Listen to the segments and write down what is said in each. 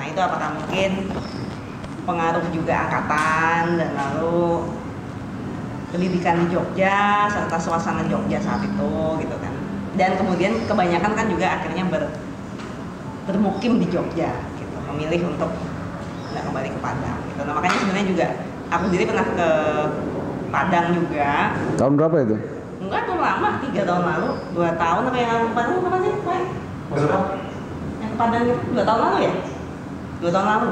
Nah itu apakah mungkin pengaruh juga angkatan dan lalu pendidikan di Jogja serta suasana Jogja saat itu gitu kan. Dan kemudian kebanyakan kan juga akhirnya bermukim di Jogja gitu, memilih untuk nggak kembali ke Padang gitu. Nah makanya sebenarnya juga aku sendiri pernah ke Padang juga. Tahun berapa itu? Enggak tuh lama, 3 tahun lalu, 2 tahun apa yang ke Padang apa sih? Berapa? Yang ke Padang itu 2 tahun lalu ya? 2 tahun lalu.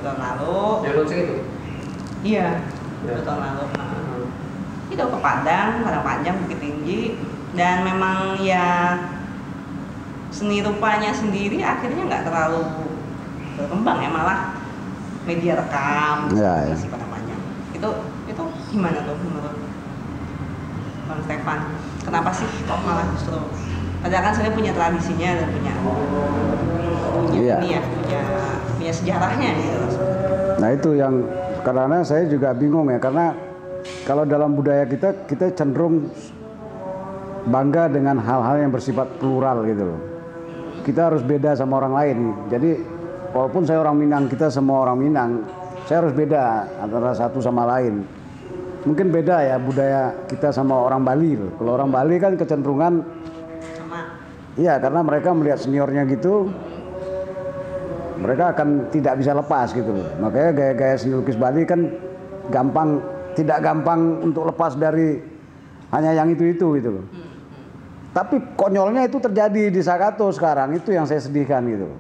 2 tahun lalu. Yang launching itu? Iya, Ya. 2 tahun lalu. Itu ke Padang, Padang Panjang, Bukit Tinggi, dan memang ya seni rupanya sendiri akhirnya nggak terlalu berkembang ya, malah media rekam Ya, ya. si Padang Panjang. Itu gimana tuh menurut Bang Stefan? Kenapa sih kok malah justru? Padahal kan sebenarnya punya tradisinya dan punya Iya. ini ya, punya sejarahnya gitu. Nah itu yang karena saya juga bingung ya, karena kalau dalam budaya kita cenderung bangga dengan hal-hal yang bersifat plural gitu loh. Kita harus beda sama orang lain. Jadi walaupun saya orang Minang, kita semua orang Minang, saya harus beda antara satu sama lain. Mungkin beda ya budaya kita sama orang Bali loh. Kalau orang Bali kan kecenderungan Sama. iya, karena mereka melihat seniornya gitu, mereka akan tidak bisa lepas gitu loh. Makanya gaya-gaya seni lukis Bali kan tidak gampang untuk lepas dari hanya yang itu gitu loh. Tapi konyolnya itu terjadi di Sakato sekarang, itu yang saya sedihkan gitu loh.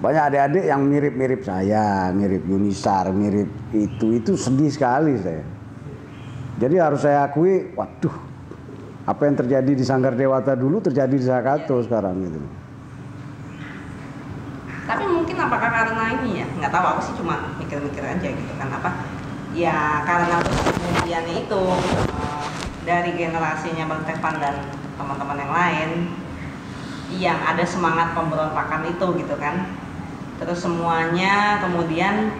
Banyak adik-adik yang mirip-mirip saya, mirip Yunisar, mirip itu sedih sekali saya. Jadi harus saya akui, waduh, apa yang terjadi di Sanggar Dewata dulu terjadi di Sakato sekarang gitu. Tapi mungkin apakah karena ini ya, nggak tahu, aku sih cuma mikir-mikir aja gitu kan, apa ya karena kemudiannya itu dari generasinya Bang Stefan dan teman-teman yang lain yang ada semangat pemberontakan itu gitu kan, terus semuanya kemudian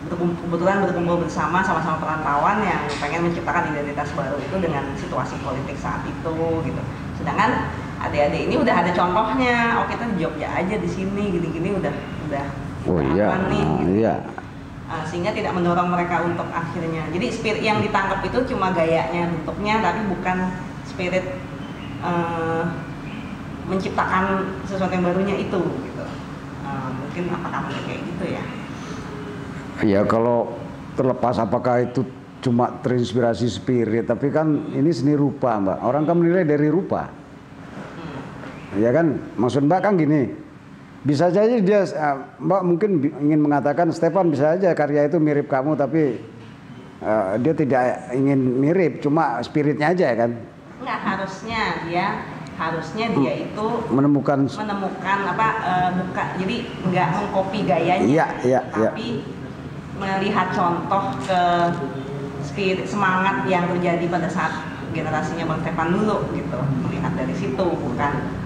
kebetulan berkumpul bersama sama-sama perantauan yang pengen menciptakan identitas baru itu dengan situasi politik saat itu gitu. Sedangkan adik-adik ini udah ada contohnya, oh kita di Jogja aja di sini gini-gini udah Oh iya, aman nih gitu. iya. Sehingga tidak mendorong mereka untuk akhirnya. Jadi spirit yang ditangkap itu cuma gayanya, bentuknya, tapi bukan spirit menciptakan sesuatu yang barunya itu gitu. Mungkin apakah kayak gitu ya? Ya kalau terlepas apakah itu cuma terinspirasi spirit, tapi kan ini seni rupa Mbak. Orang kan menilai dari rupa. Ya kan, maksud Mbak kan gini, bisa saja dia, Mbak mungkin ingin mengatakan Stefan bisa aja karya itu mirip kamu, tapi dia tidak ingin mirip, cuma spiritnya aja kan. Enggak, harusnya dia itu menemukan apa, jadi nggak mengcopy gayanya, tapi melihat contoh ke spirit semangat yang terjadi pada saat generasinya Bang Stefan dulu gitu, melihat dari situ, bukan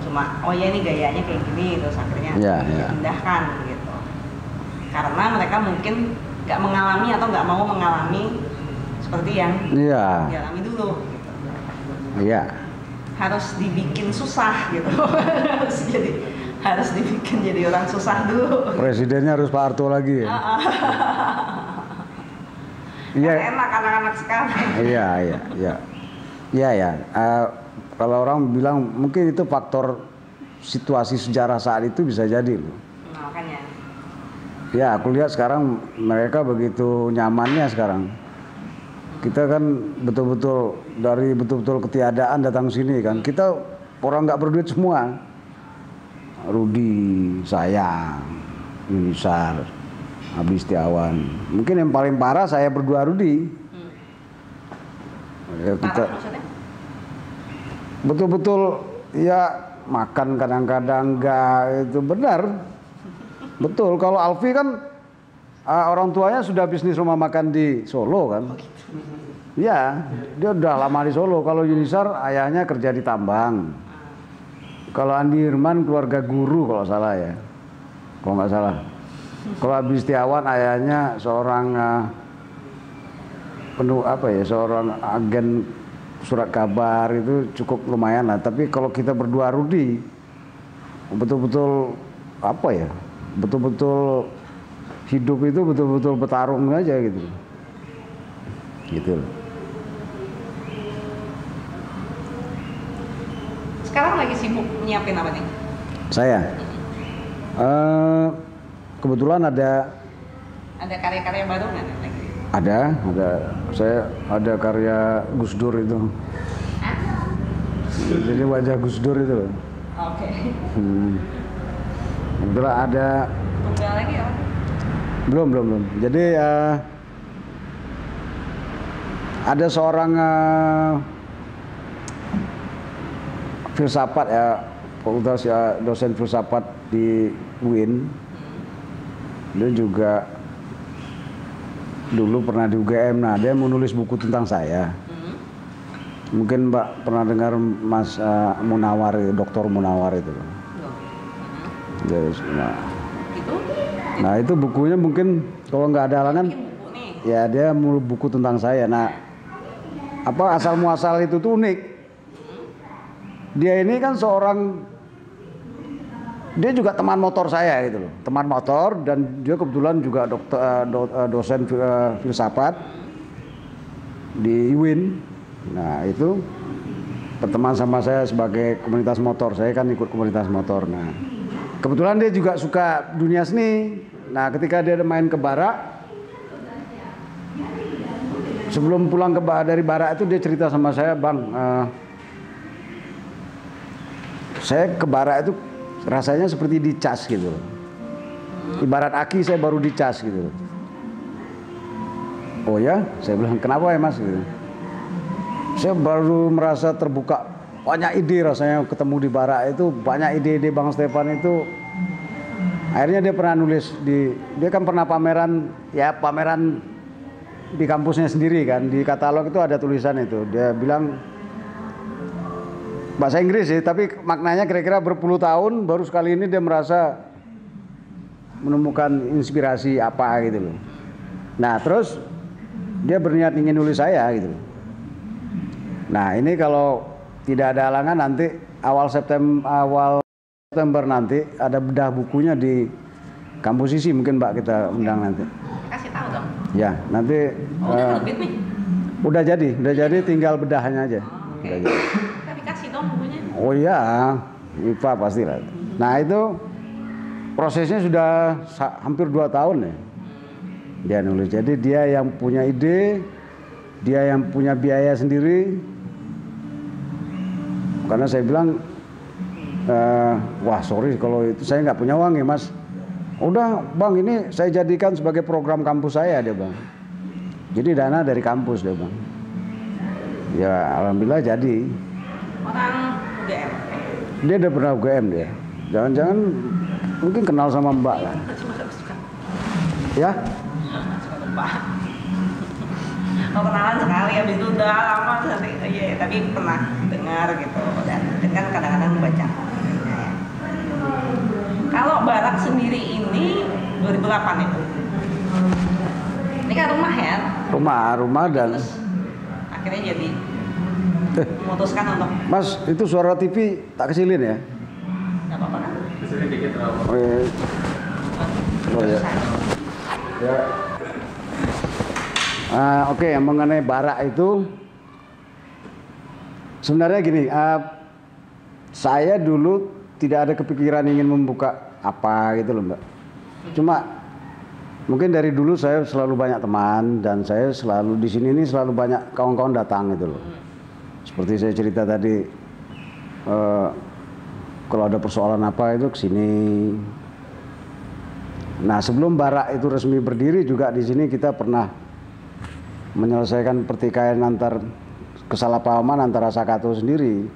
cuma oh ya ini gayanya kayak gini terus akhirnya dipindahkan gitu, karena mereka mungkin nggak mengalami atau nggak mau mengalami seperti yang dialami dulu gitu. Harus dibikin susah gitu. harus dibikin jadi orang susah dulu. Presidennya harus Pak Harto lagi ya. Enak anak-anak sekarang. Iya. Kalau orang bilang mungkin itu faktor situasi sejarah saat itu bisa jadi loh. Makanya. Ya, aku lihat sekarang mereka begitu nyamannya sekarang. Kita kan betul-betul ketiadaan datang sini kan. Kita orang nggak berduit semua. Rudi, saya, Yunisar, Abdi Setiawan. Mungkin yang paling parah saya berdua Rudi. Ya, kita betul-betul ya makan kadang-kadang enggak, itu benar. Betul, kalau Alfi kan orang tuanya sudah bisnis rumah makan di Solo kan. Ya, dia udah lama di Solo. Kalau Yunisar ayahnya kerja di tambang. Kalau Andi Irman keluarga guru kalau salah ya. Kalau nggak salah. Kalau Abdi Setiawan ayahnya seorang seorang agen surat kabar, itu cukup lumayan lah. Tapi kalau kita berdua Rudi betul-betul apa ya, betul-betul hidup itu betul-betul bertarung aja gitu. Gitu. Sekarang lagi sibuk nyiapin apa nih? Saya kebetulan ada karya-karya baru nggak nih lagi? Ada. Saya ada karya Gus Dur itu. Jadi wajah Gus Dur itu. Oke. Kebetulan ada. Tunggal lagi ya? Belum. Jadi ada seorang filsafat ya, fakultas ya, dosen filsafat di UIN. Dia juga dulu pernah di UGM. Nah, dia mau nulis buku tentang saya. Mungkin Mbak pernah dengar Mas Munawar, Dr. Munawar itu. Nah, itu bukunya mungkin kalau nggak ada halangan, ya dia mau buku tentang saya. Nah, apa asal muasal itu tuh unik. Dia ini kan dia juga teman motor saya gitu loh, teman motor, dan dia kebetulan juga dosen filsafat di UIN. Nah, itu berteman sama saya sebagai komunitas motor. Saya kan ikut komunitas motor. Nah, kebetulan dia juga suka dunia seni. Nah, ketika dia main ke Barak, sebelum pulang dari Barak itu dia cerita sama saya, "Bang, saya ke Barak itu rasanya seperti dicas gitu. Ibarat aki saya baru dicas gitu." "Oh ya?" Saya bilang, "Kenapa ya Mas?" Gitu. "Saya baru merasa terbuka, banyak ide rasanya ketemu di Barak itu, banyak ide-ide Bang Stefan itu." Akhirnya dia pernah nulis dia kan pernah pameran di kampusnya sendiri kan, di katalog itu ada tulisan itu. Dia bilang bahasa Inggris sih, tapi maknanya kira-kira berpuluh tahun baru sekali ini dia merasa menemukan inspirasi apa gitu loh. Nah, terus dia berniat ingin nulis saya gitu. Nah, ini kalau tidak ada halangan nanti awal September nanti ada bedah bukunya di kampus ISI, mungkin Mbak kita undang nanti. Kasih tahu dong. Ya, nanti udah terbit nih. Udah jadi tinggal bedahnya aja. Udah jadi. Kasih dong bukunya. Oh iya, IPA pasti lah. Nah, itu prosesnya sudah hampir 2 tahun ya. Dia nulis. Jadi dia yang punya ide, dia yang punya biaya sendiri. Karena saya bilang, wah sorry kalau itu saya nggak punya uang ya Mas. Udah Bang, ini saya jadikan sebagai program kampus saya, dia Bang. Jadi dana dari kampus, dia Bang. Ya alhamdulillah jadi. Orang UGM. Dia udah pernah UGM dia. Jangan-jangan mungkin kenal sama Mbak lah. Ya? Kenalan sekali, habis itu udah lama nanti, ya, tapi pernah dengar gitu, dan kan kadang-kadang baca. Ya. Kalau Barak sendiri ini 2008 itu, ini kan rumah ya? Rumah dan. Terus akhirnya jadi memutuskan untuk. Mas, itu suara TV tak kecilin ya? Nggak apa-apa kan? Kesini dikit terlalu. Oh iya. Oh ya. Ya. Oke, yang mengenai Barak itu sebenarnya gini, saya dulu tidak ada kepikiran ingin membuka apa gitu loh Mbak. Cuma mungkin dari dulu saya selalu banyak teman, dan saya selalu di sini ini selalu banyak kawan-kawan datang gitu loh. Seperti saya cerita tadi, kalau ada persoalan apa itu kesini. Nah, sebelum Barak itu resmi berdiri juga di sini kita pernah menyelesaikan pertikaian kesalahpahaman antara Sakato sendiri,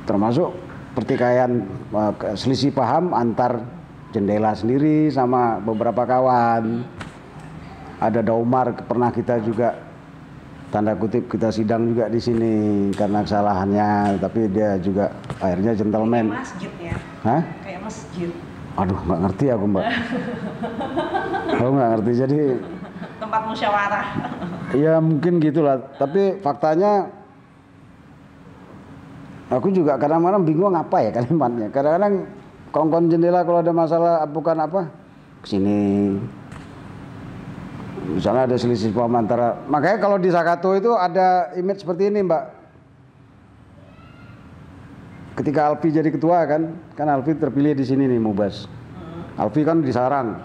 termasuk pertikaian selisih paham antar Jendela sendiri sama beberapa kawan. Ada Daumar pernah kita juga tanda kutip kita sidang juga di sini karena kesalahannya, tapi dia juga akhirnya gentleman. Kayak masjid ya? Hah? Kayak masjid. Aduh, nggak ngerti aku Mbak. Aku nggak ngerti, jadi tempat musyawarah. ya mungkin gitulah, tapi faktanya aku juga kadang-kadang bingung apa ya kalimatnya. Kadang-kadang kongkon jendela kalau ada masalah bukan apa ke sini. Misalnya ada selisih paham antara, makanya kalau di Sakato itu ada image seperti ini Mbak. Ketika Alfi jadi ketua kan Alfi terpilih di sini nih Mubas. Alfi kan di sarang.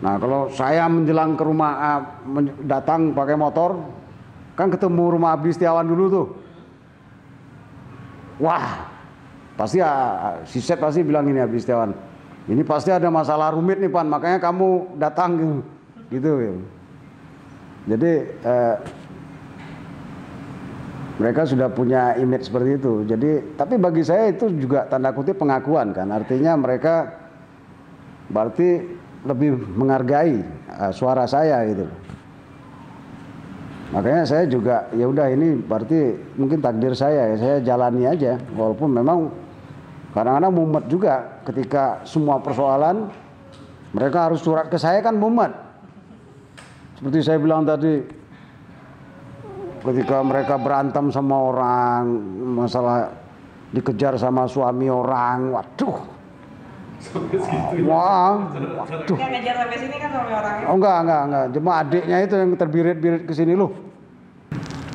Nah kalau saya menjelang ke rumah datang pakai motor, kan ketemu rumah Abdi Setiawan dulu tuh. Wah, pasti si Sep pasti bilang ini Abdi Setiawan. Ini pasti ada masalah rumit nih Pan, makanya kamu datang gitu. Jadi mereka sudah punya image seperti itu. Jadi tapi bagi saya itu juga tanda kutip pengakuan kan. Artinya mereka berarti lebih menghargai suara saya gitu. Makanya saya juga ya udah ini berarti mungkin takdir saya ya, saya jalani aja walaupun memang kadang-kadang mumet juga ketika semua persoalan mereka harus surat ke saya kan mumet. Seperti saya bilang tadi, ketika mereka berantem sama orang, masalah dikejar sama suami orang, waduh. Wah, waduh. Yang ngejar sampai sini kan suami orangnya. Oh enggak. Cuma adiknya itu yang terbirit-birit ke sini loh.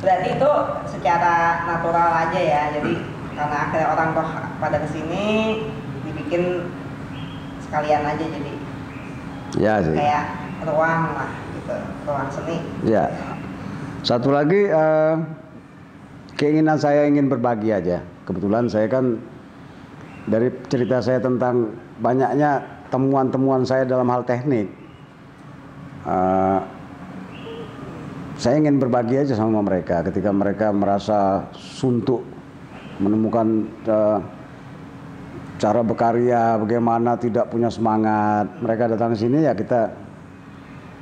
Berarti itu secara natural aja ya. Jadi karena akhirnya orang toh pada kesini dibikin sekalian aja jadi. Ya sih. Kayak ruang lah gitu, ruang seni. Ya. Satu lagi keinginan saya ingin berbagi aja. Kebetulan saya kan dari cerita saya tentang banyaknya temuan-temuan saya dalam hal teknik, saya ingin berbagi aja sama mereka ketika mereka merasa suntuk menemukan cara berkarya, bagaimana tidak punya semangat. Mereka datang ke sini ya kita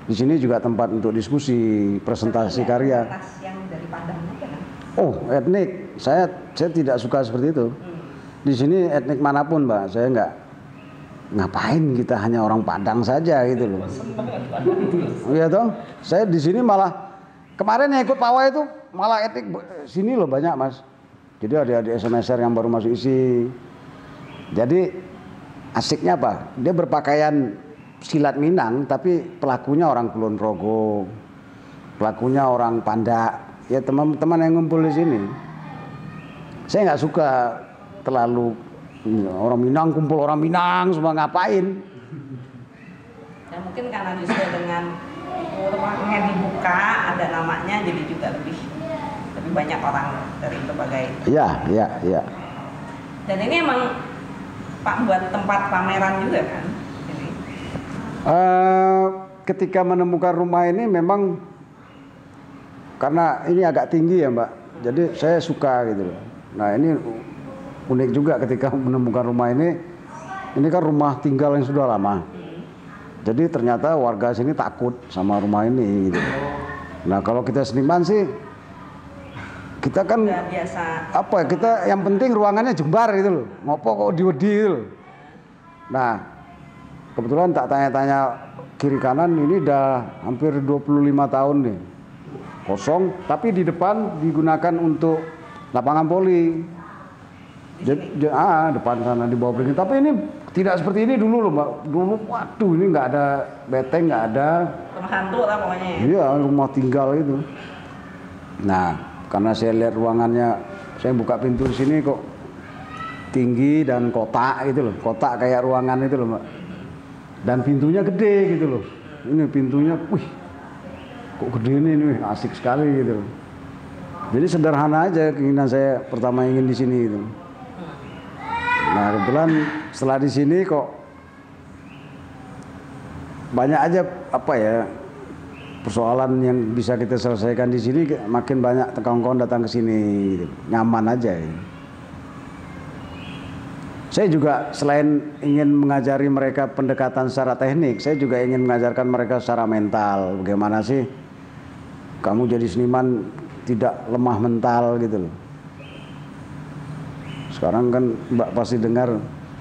di sini juga tempat untuk diskusi, presentasi karya. Yang dari Padang aja kan? Oh, etnik. Saya tidak suka seperti itu. Di sini etnik manapun, Mbak. Saya nggak ngapain kita hanya orang Padang saja gitu loh. Iya toh? Saya di sini malah kemarin yang ikut pawai itu malah etnik sini loh banyak, Mas. Jadi adik-adik SMSR yang baru masuk isi. Jadi asiknya apa? Dia berpakaian silat Minang tapi pelakunya orang Kulon Progo, pelakunya orang Pandak. Ya teman-teman yang ngumpul di sini. Saya nggak suka terlalu orang Minang kumpul orang Minang semua ngapain. Ya mungkin karena justru dengan rumahnya dibuka ada namanya jadi juga lebih banyak orang dari berbagai. Iya. Dan ini emang Pak buat tempat pameran juga kan? Ketika menemukan rumah ini memang karena ini agak tinggi ya Mbak, jadi saya suka gitu loh. Nah ini unik juga ketika menemukan rumah ini kan rumah tinggal yang sudah lama. Jadi ternyata warga sini takut sama rumah ini gitu. Nah kalau kita seniman sih kita kan biasa. Apa ya, kita yang penting ruangannya jembar gitu loh, ngopo kok diwedi gitu loh. Nah kebetulan tak tanya-tanya kiri kanan ini udah hampir 25 tahun nih kosong, tapi di depan digunakan untuk lapangan voli. Depan sana di bawah beringin. Tapi ini tidak seperti ini dulu loh Mbak. Dulu waduh ini nggak ada beteng, nggak ada. Rumah hantu lah pokoknya ya. Iya rumah tinggal itu. Nah karena saya lihat ruangannya, saya buka pintu di sini kok tinggi dan kotak gitu loh, kotak kayak ruangan itu loh Mbak. Dan pintunya gede gitu loh. Ini pintunya, wih, kok gede ini asik sekali gitu loh. Jadi sederhana aja keinginan saya pertama ingin di sini gitu. Nah kebetulan setelah di sini kok banyak aja apa ya persoalan yang bisa kita selesaikan di sini, makin banyak kawan-kawan datang ke sini gitu. Nyaman aja ya. Saya juga selain ingin mengajari mereka pendekatan secara teknik, saya juga ingin mengajarkan mereka secara mental. Bagaimana sih kamu jadi seniman tidak lemah mental gitu loh. Sekarang kan Mbak pasti dengar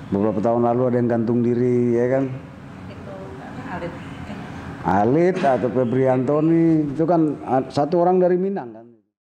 beberapa tahun lalu ada yang gantung diri ya kan. Itu Alit. Alit atau Febri Antoni itu kan satu orang dari Minang kan.